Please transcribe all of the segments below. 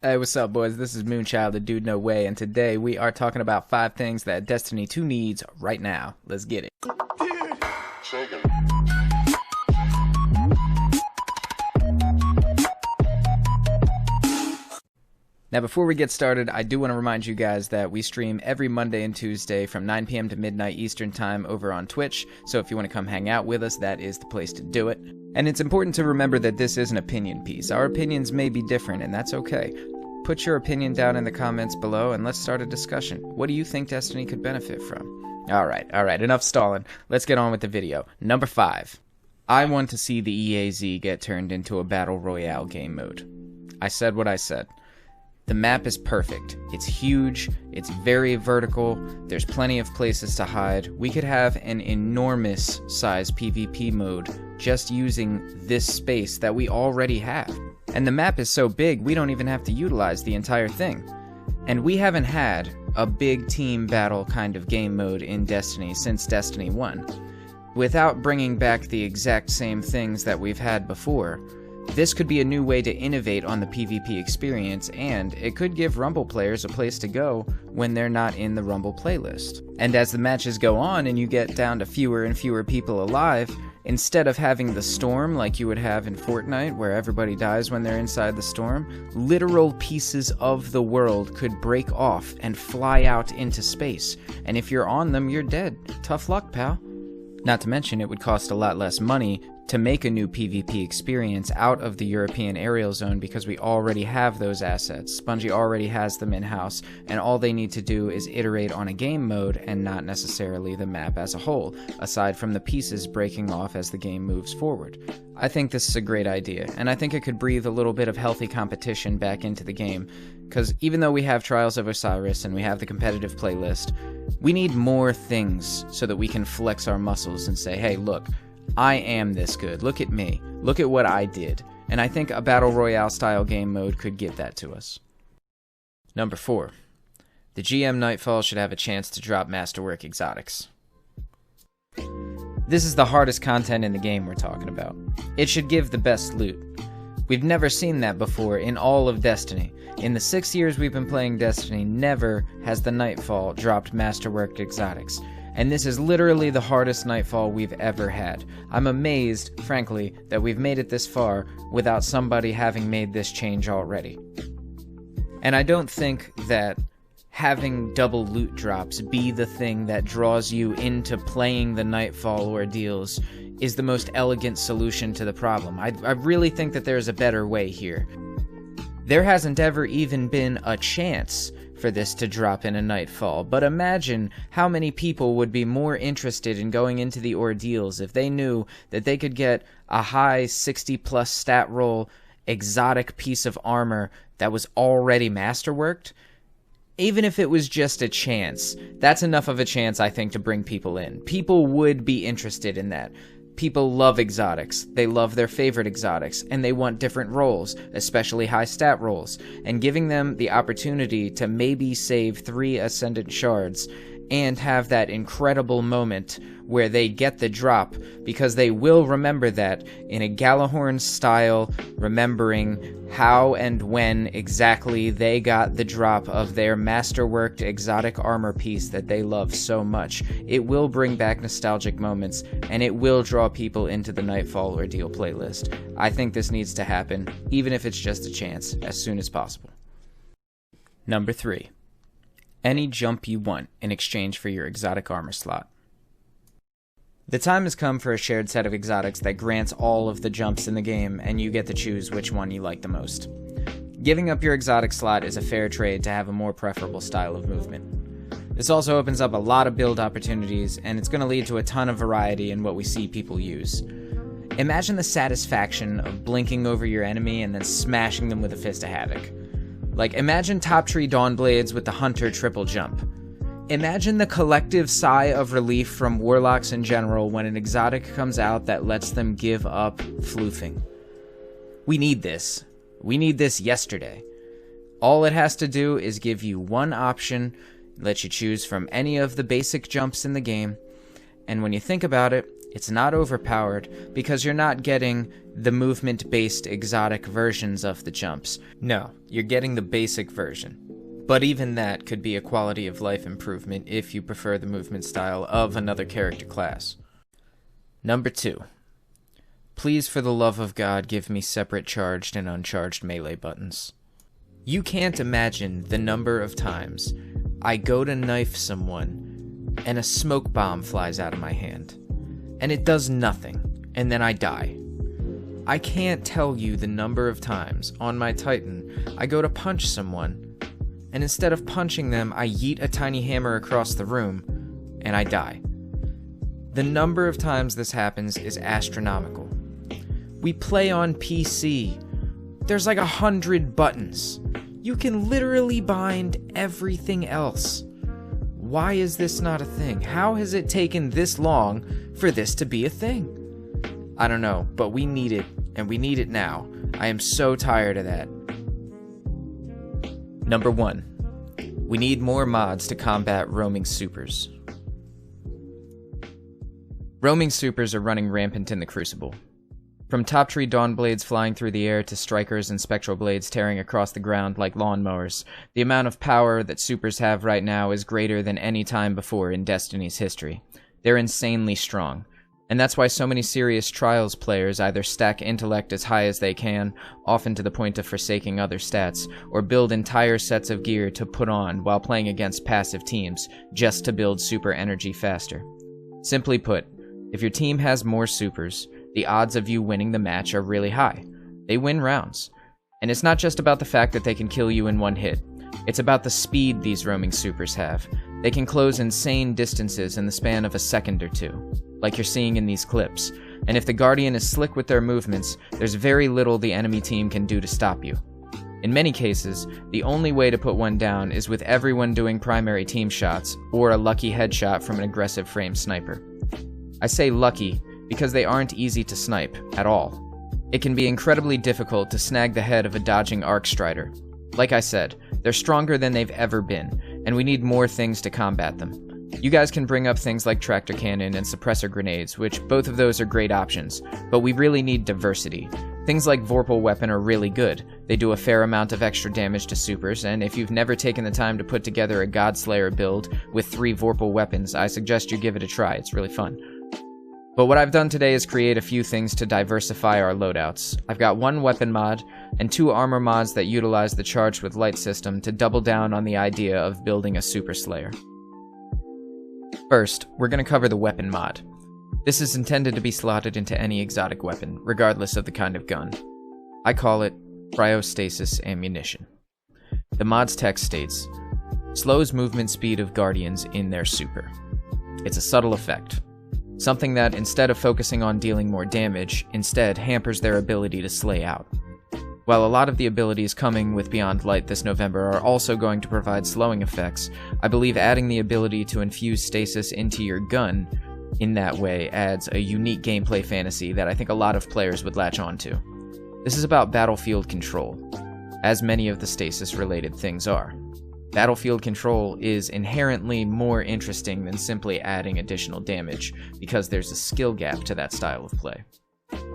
Hey, what's up, boys? This is Moonchild, the dude no way, and today we are talking about 5 things that Destiny 2 needs right now. Let's get it. Now, before we get started, I do want to remind you guys that we stream every Monday and Tuesday from 9 p.m. to midnight Eastern Time over on Twitch, so if you want to come hang out with us, that is the place to do it. And it's important to remember that this is an opinion piece. Our opinions may be different, and that's okay. Put your opinion down in the comments below, and let's start a discussion. What do you think Destiny could benefit from? Alright, enough stalling. Let's get on with the video. Number 5. I want to see the EAZ get turned into a Battle Royale game mode. I said what I said. The map is perfect. It's huge, it's very vertical, there's plenty of places to hide. We could have an enormous size PvP mode just using this space that we already have. And the map is so big, we don't even have to utilize the entire thing. And we haven't had a big team battle kind of game mode in Destiny since Destiny 1. Without bringing back the exact same things that we've had before, this could be a new way to innovate on the PvP experience, and it could give Rumble players a place to go when they're not in the Rumble playlist. And as the matches go on and you get down to fewer and fewer people alive, instead of having the storm like you would have in Fortnite where everybody dies when they're inside the storm, literal pieces of the world could break off and fly out into space. And if you're on them, you're dead. Tough luck, pal. Not to mention it would cost a lot less money to make a new PvP experience out of the European aerial zone because we already have those assets. Bungie already has them in-house, and all they need to do is iterate on a game mode and not necessarily the map as a whole, aside from the pieces breaking off as the game moves forward. I think this is a great idea, and I think it could breathe a little bit of healthy competition back into the game, because even though we have Trials of Osiris and we have the competitive playlist, we need more things so that we can flex our muscles and say, hey, look, I am this good. Look at me. Look at what I did. And I think a Battle Royale style game mode could give that to us. Number 4. The GM Nightfall should have a chance to drop Masterwork exotics. This is the hardest content in the game we're talking about. It should give the best loot. We've never seen that before in all of Destiny. In the 6 years we've been playing Destiny, never has the Nightfall dropped Masterwork exotics. And this is literally the hardest Nightfall we've ever had. I'm amazed, frankly, that we've made it this far without somebody having made this change already. And I don't think that having double loot drops be the thing that draws you into playing the Nightfall ordeals is the most elegant solution to the problem. I really think that there's a better way here. There hasn't ever even been a chance for this to drop in a Nightfall, but imagine how many people would be more interested in going into the ordeals if they knew that they could get a high 60 plus stat roll exotic piece of armor that was already masterworked. Even if it was just a chance, that's enough of a chance, I think, to bring people in. People would be interested in that. People love exotics, they love their favorite exotics, and they want different rolls, especially high stat rolls, and giving them the opportunity to maybe save 3 Ascendant Shards and have that incredible moment where they get the drop, because they will remember that in a Galahorn style, remembering how and when exactly they got the drop of their masterworked exotic armor piece that they love so much. It will bring back nostalgic moments, and it will draw people into the Nightfall Ordeal playlist. I think this needs to happen, even if it's just a chance, as soon as possible. Number 3. Any jump you want in exchange for your exotic armor slot. The time has come for a shared set of exotics that grants all of the jumps in the game, and you get to choose which one you like the most. Giving up your exotic slot is a fair trade to have a more preferable style of movement. This also opens up a lot of build opportunities, and it's going to lead to a ton of variety in what we see people use. Imagine the satisfaction of blinking over your enemy and then smashing them with a Fist of Havoc. Like, imagine Top Tree Dawnblades with the Hunter triple jump. Imagine the collective sigh of relief from Warlocks in general when an exotic comes out that lets them give up floofing. We need this. We need this yesterday. All it has to do is give you one option, let you choose from any of the basic jumps in the game, and when you think about it, It's not overpowered because you're not getting the movement-based exotic versions of the jumps. No, you're getting the basic version. But even that could be a quality of life improvement if you prefer the movement style of another character class. Number 2. Please, for the love of God, give me separate charged and uncharged melee buttons. You can't imagine the number of times I go to knife someone and a smoke bomb flies out of my hand. And it does nothing, and then I die. I can't tell you the number of times on my Titan I go to punch someone, and instead of punching them, I yeet a tiny hammer across the room, and I die. The number of times this happens is astronomical. We play on PC. There's like 100 buttons. You can literally bind everything else. Why is this not a thing? How has it taken this long for this to be a thing? I don't know, but we need it, and we need it now. I am so tired of that. Number 1. We need more mods to combat roaming supers. Roaming supers are running rampant in the Crucible. From top tree dawn blades flying through the air to strikers and spectral blades tearing across the ground like lawnmowers, the amount of power that supers have right now is greater than any time before in Destiny's history. They're insanely strong, and that's why so many serious Trials players either stack intellect as high as they can, often to the point of forsaking other stats, or build entire sets of gear to put on while playing against passive teams, just to build super energy faster. Simply put, if your team has more supers, the odds of you winning the match are really high. They win rounds. And it's not just about the fact that they can kill you in one hit. It's about the speed these roaming supers have. They can close insane distances in the span of a second or two, like you're seeing in these clips. And if the Guardian is slick with their movements, there's very little the enemy team can do to stop you. In many cases, the only way to put one down is with everyone doing primary team shots, or a lucky headshot from an aggressive frame sniper. I say lucky because they aren't easy to snipe at all. It can be incredibly difficult to snag the head of a dodging Arc Strider. Like I said, they're stronger than they've ever been, and we need more things to combat them. You guys can bring up things like tractor cannon and suppressor grenades, which both of those are great options, but we really need diversity. Things like Vorpal Weapon are really good. They do a fair amount of extra damage to supers, and if you've never taken the time to put together a Godslayer build with 3 Vorpal weapons, I suggest you give it a try. It's really fun. But what I've done today is create a few things to diversify our loadouts. I've got 1 weapon mod, and 2 armor mods that utilize the Charged with Light system to double down on the idea of building a Super Slayer. First, we're going to cover the weapon mod. This is intended to be slotted into any exotic weapon, regardless of the kind of gun. I call it Cryostasis Ammunition. The mod's text states, slows movement speed of Guardians in their super. It's a subtle effect. Something that, instead of focusing on dealing more damage, instead hampers their ability to slay out. While a lot of the abilities coming with Beyond Light this November are also going to provide slowing effects, I believe adding the ability to infuse stasis into your gun in that way adds a unique gameplay fantasy that I think a lot of players would latch onto. This is about battlefield control, as many of the stasis-related things are. Battlefield control is inherently more interesting than simply adding additional damage, because there's a skill gap to that style of play.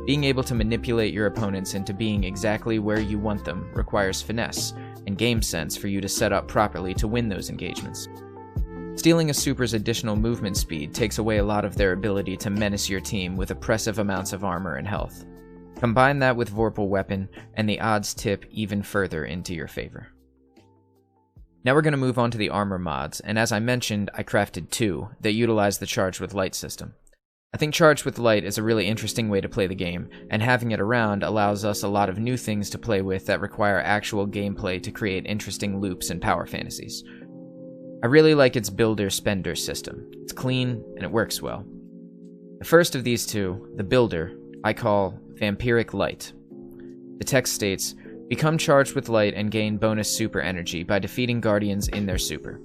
Being able to manipulate your opponents into being exactly where you want them requires finesse and game sense for you to set up properly to win those engagements. Stealing a super's additional movement speed takes away a lot of their ability to menace your team with oppressive amounts of armor and health. Combine that with Vorpal Weapon, and the odds tip even further into your favor. Now we're going to move on to the armor mods, and as I mentioned, I crafted 2 that utilize the Charged with Light system. I think Charged with Light is a really interesting way to play the game, and having it around allows us a lot of new things to play with that require actual gameplay to create interesting loops and power fantasies. I really like its builder-spender system. It's clean, and it works well. The first of these 2, the builder, I call Vampiric Light. The text states, become charged with light and gain bonus super energy by defeating Guardians in their super.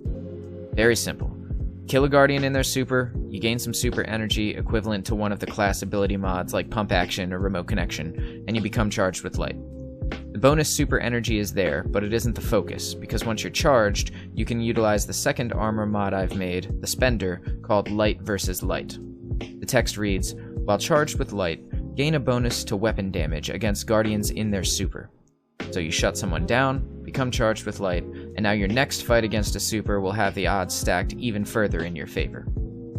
Very simple. Kill a Guardian in their super, you gain some super energy equivalent to one of the class ability mods like Pump Action or Remote Connection, and you become charged with light. The bonus super energy is there, but it isn't the focus, because once you're charged, you can utilize the second armor mod I've made, the Spender, called Light versus Light. The text reads, While charged with light, gain a bonus to weapon damage against guardians in their super. So you shut someone down, become charged with light, and now your next fight against a super will have the odds stacked even further in your favor.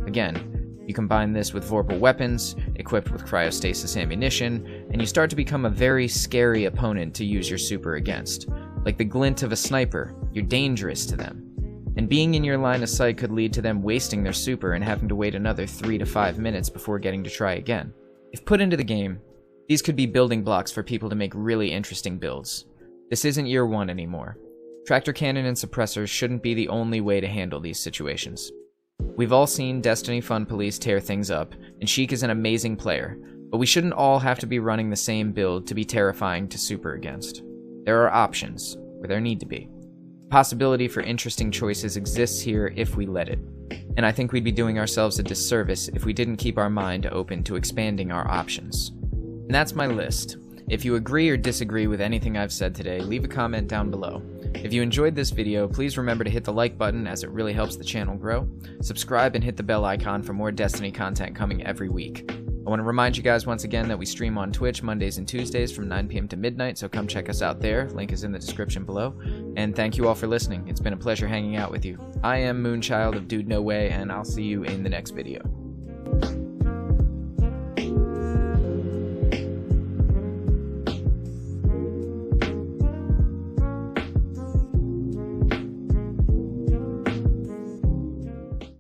Again, you combine this with Vorpal weapons, equipped with cryostasis ammunition, and you start to become a very scary opponent to use your super against. Like the glint of a sniper, you're dangerous to them. And being in your line of sight could lead to them wasting their super and having to wait another 3 to 5 minutes before getting to try again. If put into the game, these could be building blocks for people to make really interesting builds. This isn't year 1 anymore. Tractor cannon and suppressors shouldn't be the only way to handle these situations. We've all seen Destiny Fun Police tear things up, and Sheik is an amazing player, but we shouldn't all have to be running the same build to be terrifying to super against. There are options, where there need to be. The possibility for interesting choices exists here if we let it, and I think we'd be doing ourselves a disservice if we didn't keep our mind open to expanding our options. And that's my list. If you agree or disagree with anything I've said today, leave a comment down below. If you enjoyed this video, please remember to hit the like button as it really helps the channel grow. Subscribe and hit the bell icon for more Destiny content coming every week. I want to remind you guys once again that we stream on Twitch Mondays and Tuesdays from 9 p.m. to midnight, so come check us out there. Link is in the description below. And thank you all for listening. It's been a pleasure hanging out with you. I am Moonchild of Dude No Way, and I'll see you in the next video.